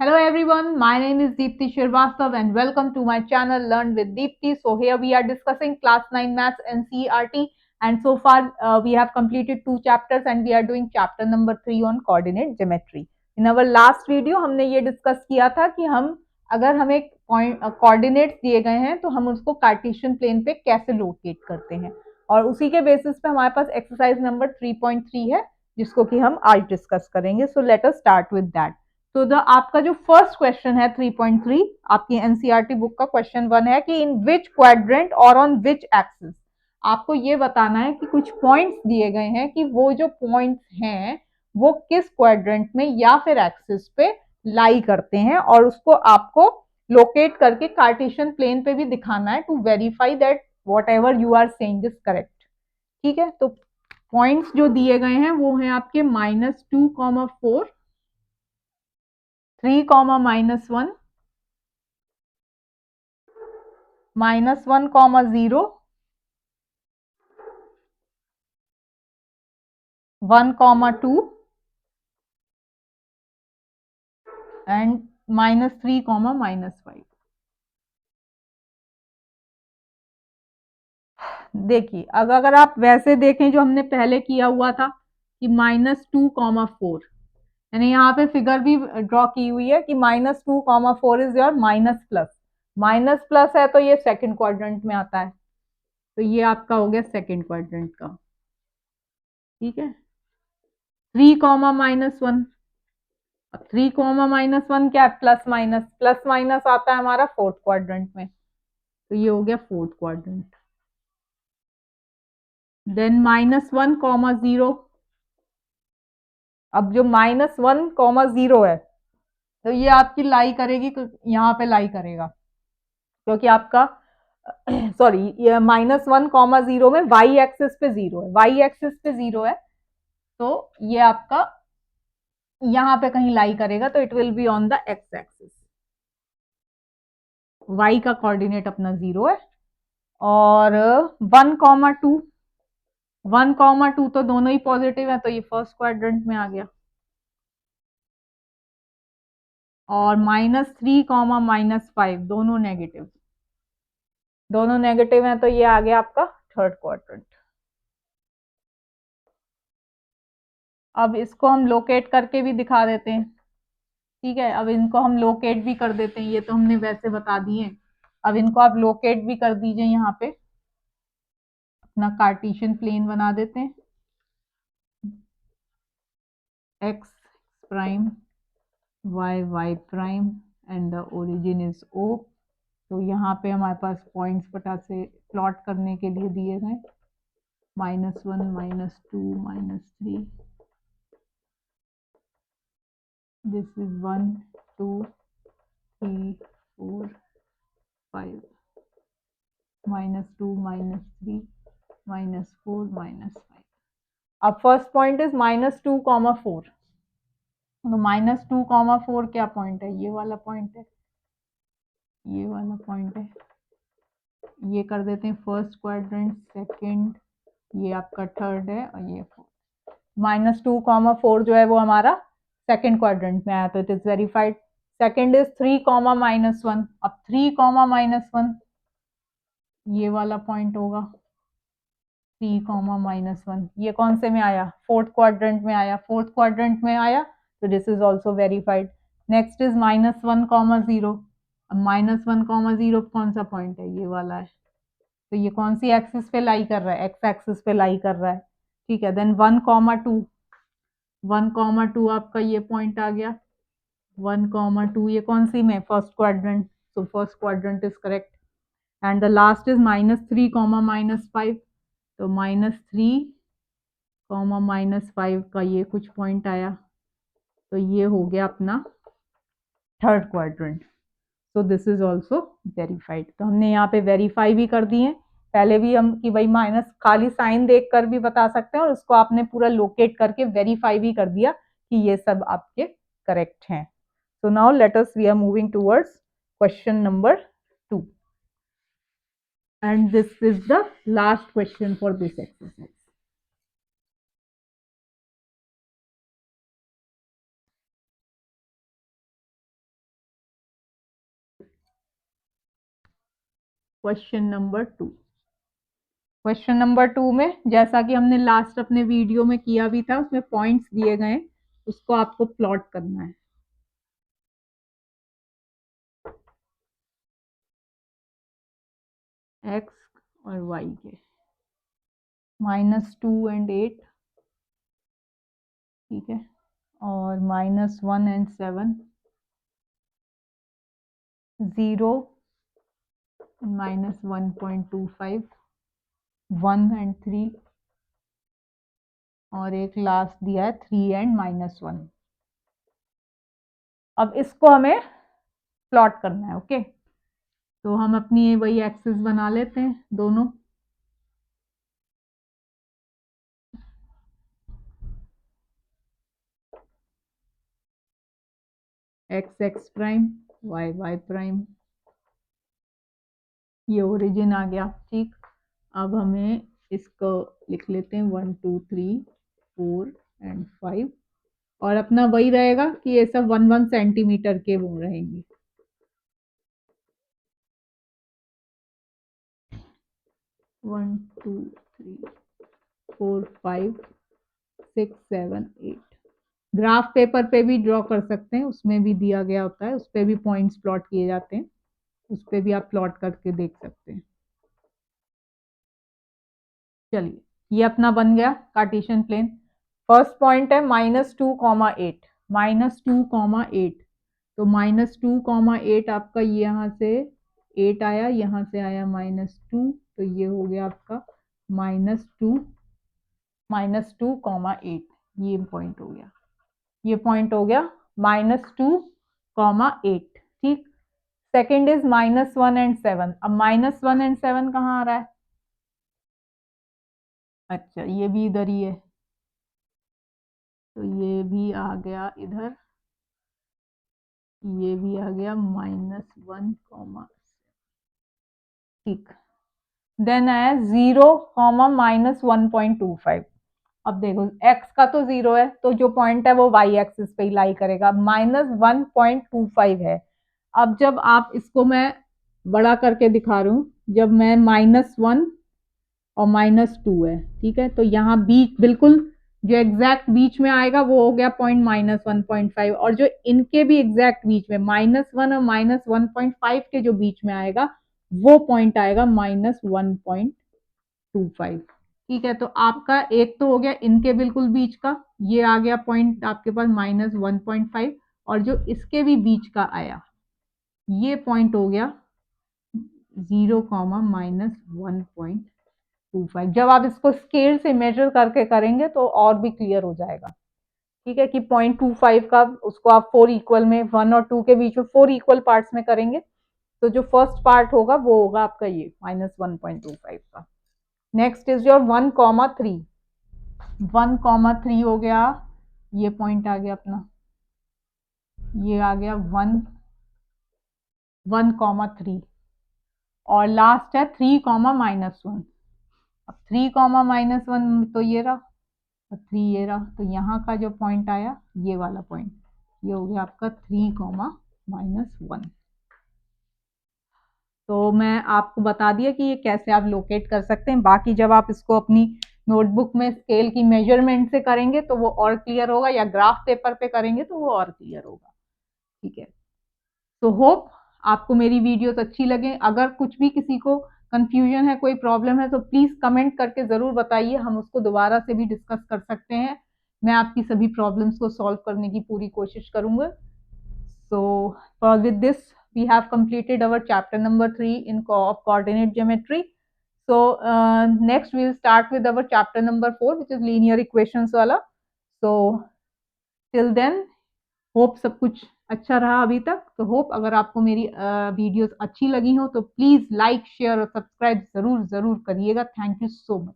Hello everyone, my name is Deepti Shrivastava and welcome to my channel Learn with Deepti. So here we are discussing class 9 maths and CERT, and so far we have completed 2 chapters and we are doing chapter number 3 on coordinate geometry. In our last video हमने ये discuss किया था कि हम अगर हमें point coordinates दिए गए हैं तो हम उसको कार्टेशियन प्लेन पे कैसे लोकेट करते हैं, और उसी के बेसिस पे हमारे पास एक्सरसाइज नंबर 3.3 है जिसको कि हम आज डिस्कस करेंगे. So let us start with that. तो आपका जो फर्स्ट क्वेश्चन है 3.3 आपकी एनसीईआरटी बुक का क्वेश्चन 1 है कि इन विच क्वाड्रेंट और ऑन विच एक्सिस. आपको ये बताना है कि कुछ पॉइंट्स दिए गए हैं कि वो जो पॉइंट्स हैं वो किस क्वाड्रेंट में या फिर एक्सिस पे लाई करते हैं, और उसको आपको लोकेट करके कार्टेशियन प्लेन पे भी दिखाना है to verify that whatever you are saying is correct. ठीक है, तो पॉइंट्स जो दिए गए हैं वो हैं आपके -2, 4, 3, -1, -1, 0, 1, 2 एंड -3, -5. देखिए अगर आप वैसे देखें जो हमने पहले किया हुआ था कि -2, 4, यानी यहाँ पे फिगर भी ड्रॉ की हुई है कि -2, 4 is your minus plus. Minus plus है तो ये सेकंड क्वाड्रेंट में आता है, तो ये आपका हो गया सेकंड क्वाड्रेंट का. ठीक है, 3, -1. अब 3, -1 क्या है? Plus minus. प्लस माइनस आता है हमारा फोर्थ क्वाड्रेंट में, तो ये हो गया फोर्थ क्वाड्रेंट. देन -1, 0. अब जो -1, 0 है तो ये आपकी लाई करेगी, यहाँ पे लाई करेगा क्योंकि आपका सॉरी ये -1, 0 में वाई एक्सिस पे 0 है. वाई एक्सिस पे 0 है तो ये आपका यहाँ पे कहीं लाई करेगा, तो it will be on the x axis. Y का कोऑर्डिनेट अपना 0 है. और 1, 2, 1, 2 तो दोनों ही पॉजिटिव है, तो ये फर्स्ट क्वाड्रेंट में आ गया. और -3, -5 दोनों नेगेटिव. दोनों नेगेटिव है तो ये आ गया आपका थर्ड क्वाड्रेंट. अब इसको हम लोकेट करके भी दिखा देते हैं. ठीक है, अब इनको हम लोकेट भी कर देते हैं, ये तो हमने वैसे बता दिए. अब इनको आप लोकेट भी कर दीजिए. यहाँ पे अपना कार्टेशियन प्लेन बना देते हैं. x prime, y prime and the origin is O. तो यहाँ पे हमारे पास पॉइंट्स पटा से प्लॉट करने के लिए दिए गए -1, -2, -3. This is 1, 2, 3, 4, 5. -2, -3, -4, -5. अब फर्स्ट पॉइंट इज -2, 4. तो -2, 4 क्या पॉइंट है? ये वाला पॉइंट है. ये वाला पॉइंट है. ये कर देते हैं फर्स्ट क्वाड्रेंट, सेकंड, ये आपका थर्ड है और ये फोर्थ. -2, 4 जो है वो हमारा सेकंड क्वाड्रेंट में आया, तो it is verified. Second is 3, -1. अब 3, -1 ये वाला पॉइंट होगा. 3, -1 ये कौन से में आया? फोर्थ क्वाड्रेंट में आया. फोर्थ क्वाड्रेंट में आया तो this is also verified. Next is -1, 0. अब -1, 0 कौन सा पॉइंट है? ये वाला है. तो ये कौन सी एक्सिस पे लाई कर रहा है? एक्स एक्सिस पे लाई कर रहा है. ठीक है, देन 1, 2. 1, 2 आपका ये पॉइंट आ गया. 1, 2 ये कौन सी में? First quadrant. So first quadrant is correct. And the last is -3, -5. तो -3, -5 का ये कुछ पॉइंट आया, तो ये हो गया अपना third quadrant. So this is also verified. तो हमने यहाँ पे वेरीफाई भी कर दिए. पहले भी हम कि भाई माइनस खाली साइन देख कर भी बता सकते हैं, और उसको आपने पूरा लोकेट करके वेरीफाई भी कर दिया कि ये सब आपके करेक्ट हैं. So now let us we are moving towards question number 2, and this is the last question for this exercise. Question number 2। Question number 2 में जैसा कि हमने लास्ट अपने वीडियो में किया भी था, उसमें पॉइंट्स दिए गए हैं, उसको आपको प्लॉट करना है। एक्स और वाई के -2 एंड 8, ठीक है, और -1 एंड 7, 0 -1.25, 1 एंड 3, और एक लास्ट दिया है 3 एंड -1। अब इसको हमें प्लॉट करना है। ओके, तो हम अपनी वही एक्सिस बना लेते हैं दोनों। X x prime, y y prime, ये ओरिजिन आ गया। ठीक, अब हमें इसको लिख लेते हैं 1 2 3 4 एंड 5, और अपना वही रहेगा कि ये सब 1 1 सेंटीमीटर के वो रहेंगे। One two three four five six seven eight. Graph paper पे भी ड्रॉ कर सकते हैं, उसमें भी दिया गया होता है, उस पे भी पॉइंट्स प्लॉट किए जाते हैं, उस पे भी आप प्लॉट करके देख सकते हैं। चलिए, ये अपना बन गया कार्टेशियन प्लेन। फर्स्ट पॉइंट है -2, 8, -2, 8, तो -2, 8 आपका यहाँ से 8 आया, यहाँ से आया -2, तो ये हो गया आपका -2, -2, 8, ये पॉइंट हो गया, ये पॉइंट हो गया -2, 8। ठीक, सेकेंड इज -1 एंड 7। अब -1 एंड 7 कहाँ आ रहा है? अच्छा, ये भी इधर ही है, तो ये भी आ गया इधर, ये भी आ गया -1, ठीक। देन आया 0, -1.25। अब देखो x का तो 0 है, तो जो पॉइंट है वो y एक्सिस पे ही लाई करेगा, -1.25 है। अब जब आप इसको, मैं बड़ा करके दिखा रही हूँ, जब मैं -1 और -2 है, ठीक है, तो यहाँ बीच बिल्कुल जो एग्जैक्ट बीच में आएगा वो हो गया पॉइंट -1.5, और जो इनके भी एग्जैक्ट बीच में -1 और -1.5 के जो बीच में आएगा वो पॉइंट आएगा -1.25। ठीक है, तो आपका एक तो हो गया इनके बिल्कुल बीच का, ये आ गया पॉइंट आपके पास -1.5, और जो इसके भी बीच का आया ये पॉइंट हो गया 0, -1.25। जब आप इसको स्केल से मेजर करके करेंगे तो और भी क्लियर हो जाएगा। ठीक है, कि 0.25 का उसको आप 4 इक्वल में, 1 और 2 के बीच में 4 इक्वल पार्ट्स में करेंगे, तो जो फर्स्ट पार्ट होगा वो होगा आपका ये -1.25 का। Next is your 1,3। 1,3 हो गया, ये पॉइंट आ गया अपना, ये आ गया 1,3, और लास्ट है 3, -1। अब 3, -1 तो ये रहा, और 3 ये रहा, तो यहाँ का जो पॉइंट आया ये वाला पॉइंट, ये हो गया आपका 3, -1। तो मैं आपको बता दिया कि ये कैसे आप लोकेट कर सकते हैं। बाकी जब आप इसको अपनी नोटबुक में स्केल की मेजरमेंट से करेंगे तो वो और क्लियर होगा, या ग्राफ पेपर पे करेंगे तो वो और क्लियर होगा। ठीक है, तो होप आपको मेरी वीडियोस अच्छी लगे। अगर कुछ भी किसी को कंफ्यूजन है, कोई प्रॉब्लम है, तो प्लीज कमेंट करके जरूर बताइए, हम उसको दोबारा से भी डिस्कस कर सकते हैं। मैं आपकी सभी प्रॉब्लम्स को सॉल्व करने की पूरी कोशिश करूंगा। So with this, we have completed our chapter number 3 in coordinate geometry. So next we will start with our chapter number 4, which is linear equations वाला. So till then, होप सब कुछ अच्छा रहा अभी तक। तो होप अगर आपको मेरी वीडियोस अच्छी लगी हो तो प्लीज लाइक, शेयर और सब्सक्राइब जरूर जरूर करिएगा। Thank you so much.